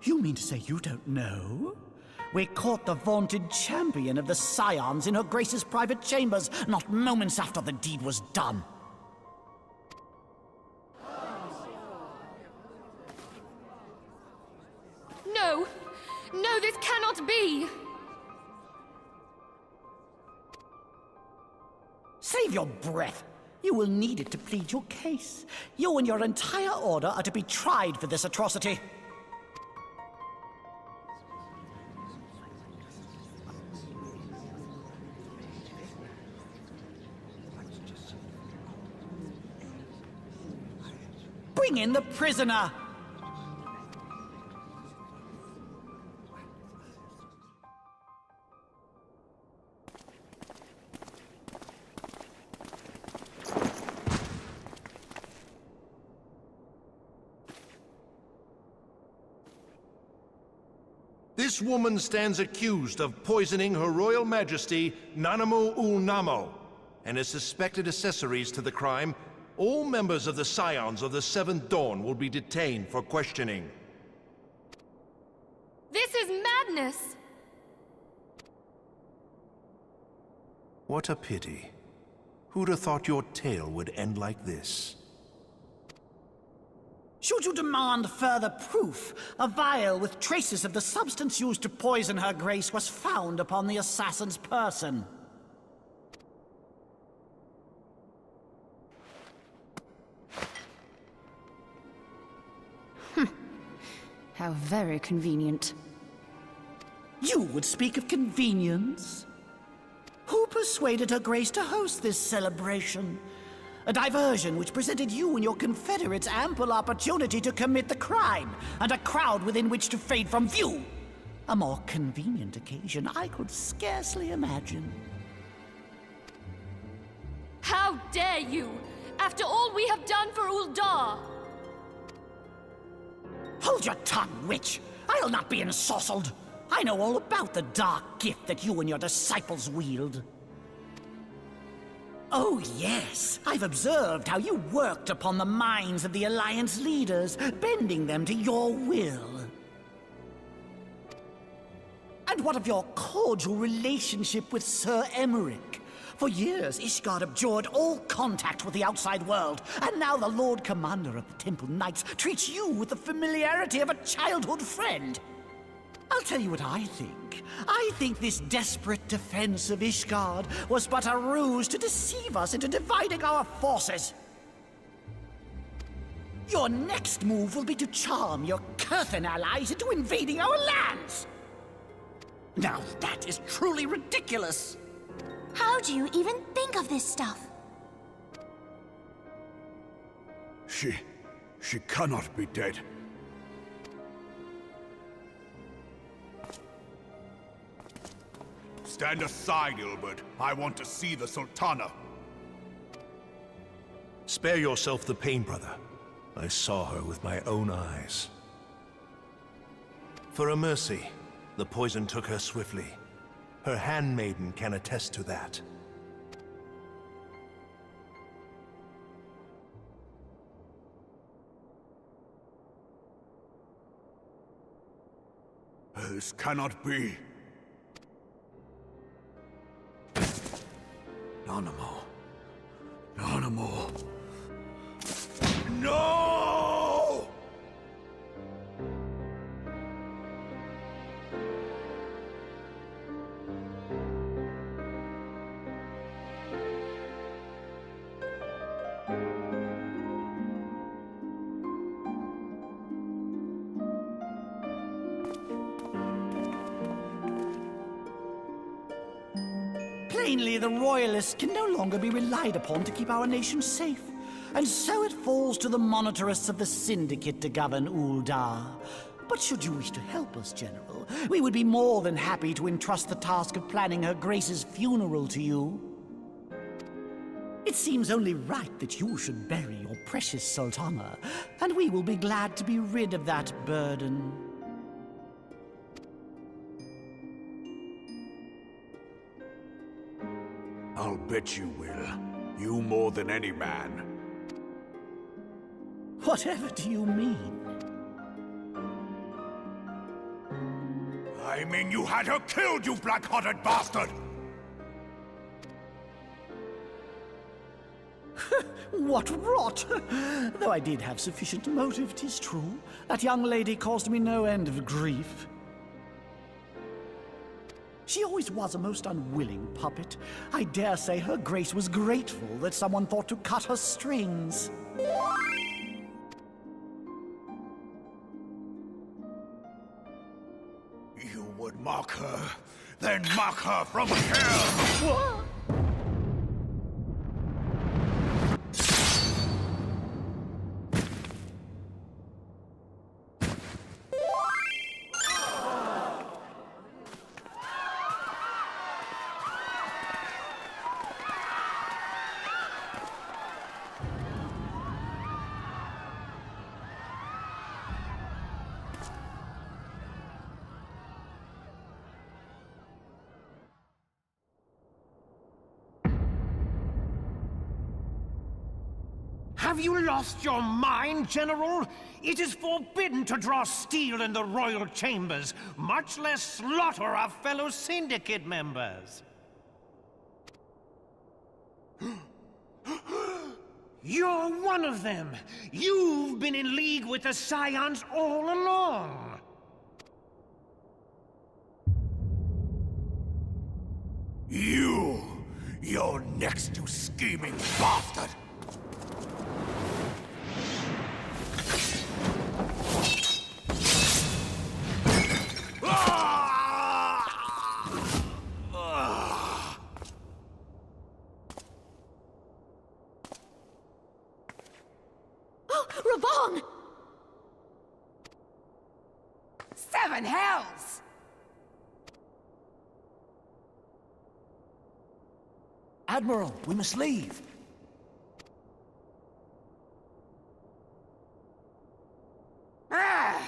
You mean to say you don't know? We caught the vaunted champion of the scions in her grace's private chambers, not moments after the deed was done. No! No, this cannot be! Save your breath. You will need it to plead your case. You and your entire order are to be tried for this atrocity. Bring in the prisoner! This woman stands accused of poisoning Her Royal Majesty Nanamu ul Namo, and as suspected accessories to the crime, all members of the Scions of the Seventh Dawn will be detained for questioning. This is madness! What a pity. Who'd have thought your tale would end like this? Should you demand further proof, a vial with traces of the substance used to poison her grace was found upon the assassin's person. How very convenient. You would speak of convenience? Who persuaded her grace to host this celebration? A diversion which presented you and your confederates ample opportunity to commit the crime, and a crowd within which to fade from view. A more convenient occasion I could scarcely imagine. How dare you! After all we have done for Uldar! Hold your tongue, witch! I'll not be ensorcelled! I know all about the dark gift that you and your disciples wield. Oh, yes. I've observed how you worked upon the minds of the Alliance leaders, bending them to your will. And what of your cordial relationship with Sir Emmerich? For years, Ishgard abjured all contact with the outside world, and now the Lord Commander of the Temple Knights treats you with the familiarity of a childhood friend. I'll tell you what I think. I think this desperate defense of Ishgard was but a ruse to deceive us into dividing our forces. Your next move will be to charm your Kurthan allies into invading our lands. Now that is truly ridiculous. How do you even think of this stuff? She cannot be dead. Stand aside, Ilbert. I want to see the Sultana. Spare yourself the pain, brother. I saw her with my own eyes. For a mercy, the poison took her swiftly. Her handmaiden can attest to that. This cannot be. Nanamu. Nanamu. No! Plainly, the Royalists can no longer be relied upon to keep our nation safe. And so it falls to the monitorists of the Syndicate to govern Uldar. But should you wish to help us, General, we would be more than happy to entrust the task of planning Her Grace's funeral to you. It seems only right that you should bury your precious Sultana, and we will be glad to be rid of that burden. I'll bet you will. You more than any man. Whatever do you mean? I mean you had her killed, you black-hearted bastard! What rot! Though I did have sufficient motive, 'tis true. That young lady caused me no end of grief. She always was a most unwilling puppet. I dare say her grace was grateful that someone thought to cut her strings. You would mock her, then mock her from hell! What? Have you lost your mind, General? It is forbidden to draw steel in the royal chambers, much less slaughter our fellow syndicate members. You're one of them! You've been in league with the scions all along! You're next, you scheming bastard! Reborn! Seven hells! Admiral, we must leave. Ah!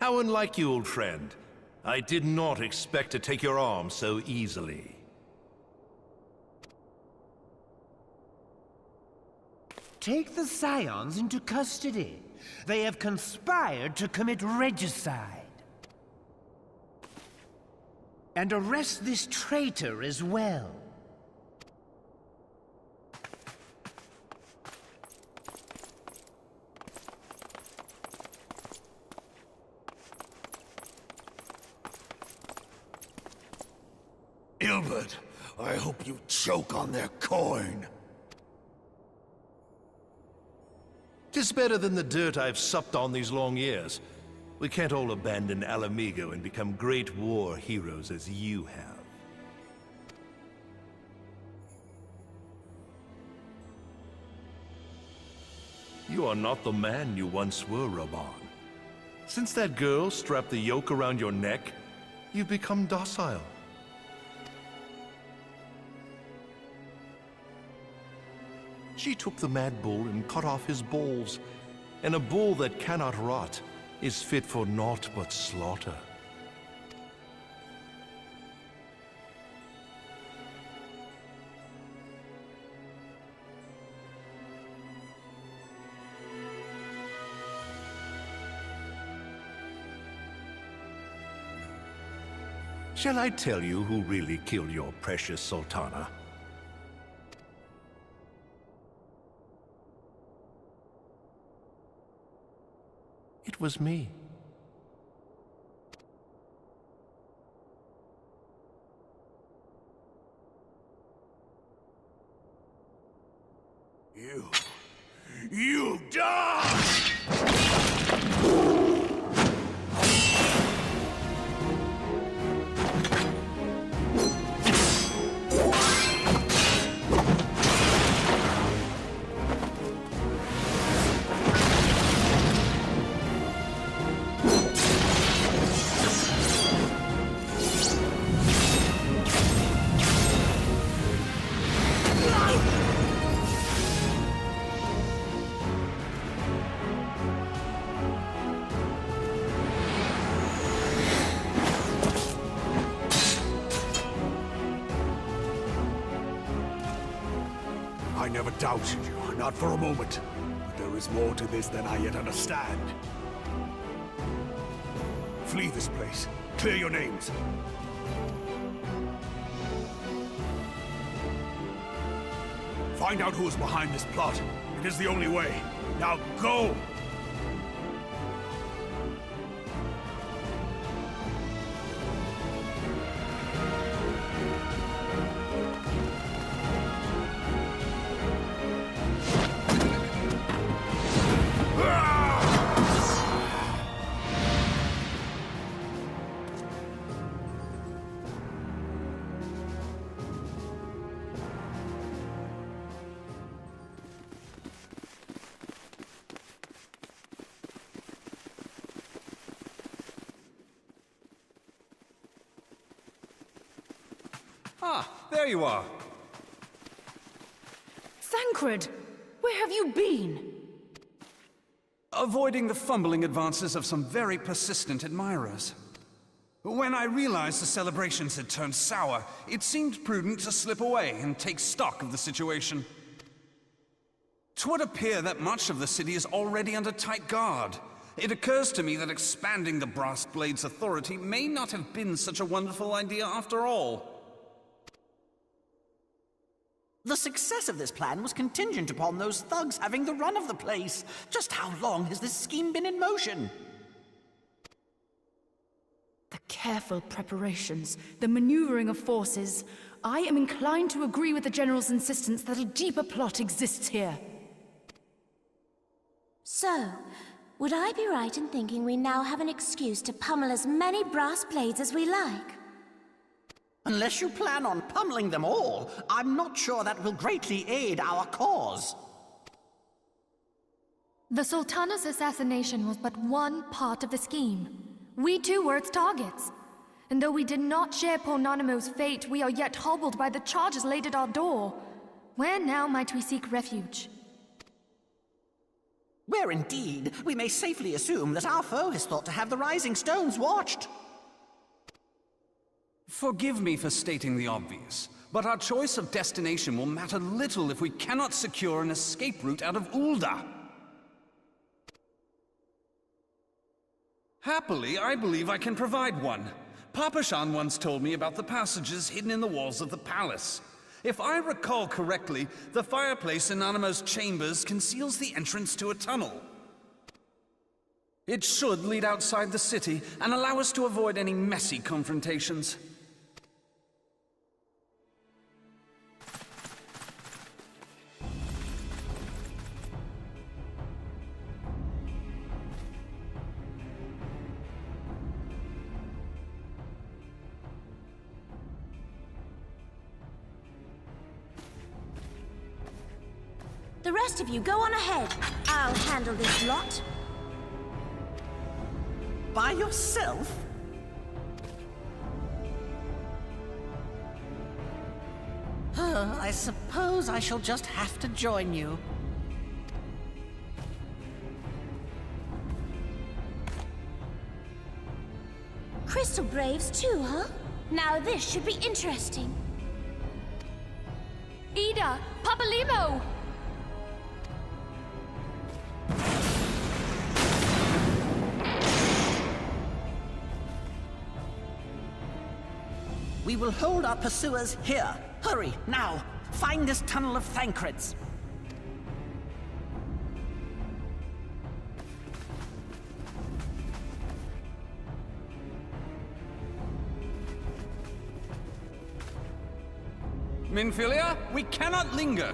How unlike you, old friend. I did not expect to take your arm so easily. Take the scions into custody. They have conspired to commit regicide. And arrest this traitor as well. Ilbert, I hope you choke on their coin. 'Tis better than the dirt I've supped on these long years. We can't all abandon Alamigo and become great war heroes as you have. You are not the man you once were, Reborn. Since that girl strapped the yoke around your neck, you've become docile. She took the mad bull and cut off his balls, and a bull that cannot rot is fit for naught but slaughter. Shall I tell you who really killed your precious Sultana? It was me. You die! never doubted you, not for a moment. But there is more to this than I yet understand. Flee this place. Clear your names. Find out who is behind this plot. It is the only way. Now go! Ah, there you are. Thancred! Where have you been? Avoiding the fumbling advances of some very persistent admirers. When I realized the celebrations had turned sour, it seemed prudent to slip away and take stock of the situation. 'Twould appear that much of the city is already under tight guard. It occurs to me that expanding the Brass Blade's authority may not have been such a wonderful idea after all. The success of this plan was contingent upon those thugs having the run of the place. Just how long has this scheme been in motion? The careful preparations, the maneuvering of forces. I am inclined to agree with the General's insistence that a deeper plot exists here. So, would I be right in thinking we now have an excuse to pummel as many brass blades as we like? Unless you plan on pummeling them all, I'm not sure that will greatly aid our cause. The Sultana's assassination was but one part of the scheme. We too were its targets. And though we did not share poor Nanamo's fate, we are yet hobbled by the charges laid at our door. Where now might we seek refuge? Where indeed, we may safely assume that our foe is thought to have the Rising Stones watched. Forgive me for stating the obvious, but our choice of destination will matter little if we cannot secure an escape route out of Ulda. Happily, I believe I can provide one. Papashan once told me about the passages hidden in the walls of the palace. If I recall correctly, the fireplace in Nanamo's chambers conceals the entrance to a tunnel. It should lead outside the city and allow us to avoid any messy confrontations. The rest of you go on ahead. I'll handle this lot. By yourself? I suppose I shall just have to join you. Crystal Graves too, huh? Now this should be interesting. Ida! Papalimo! We will hold our pursuers here. Hurry, now! Find this tunnel of Thancred's. Minfilia, we cannot linger.